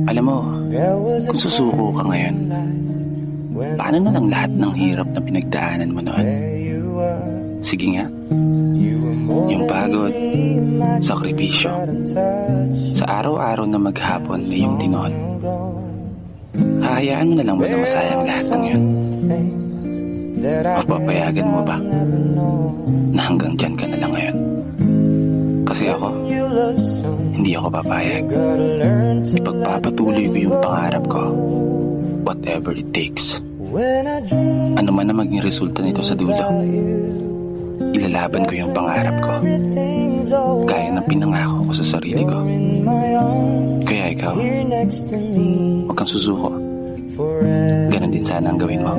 Alam mo, kung susuko ka ngayon, paano na lang lahat ng hirap na pinagdaanan mo noon? Sige nga, yung pagod, sakripisyo, sa araw-araw na maghapon na yung tinon. Hahayaan mo na lang ba na masayang lahat ng yun? Mapapayagan mo ba na hanggang dyan ka na lang ngayon? Kasi ako, hindi ako papayag. Ipagpapatuloy ko yung pangarap ko, whatever it takes. Ano man na maging resulta nito sa dulo, ilalaban ko yung pangarap ko, gaya ng pinangako ko sa sarili ko. Kaya ikaw, huwag kang susuko. Ganon din sana ang gawin mo.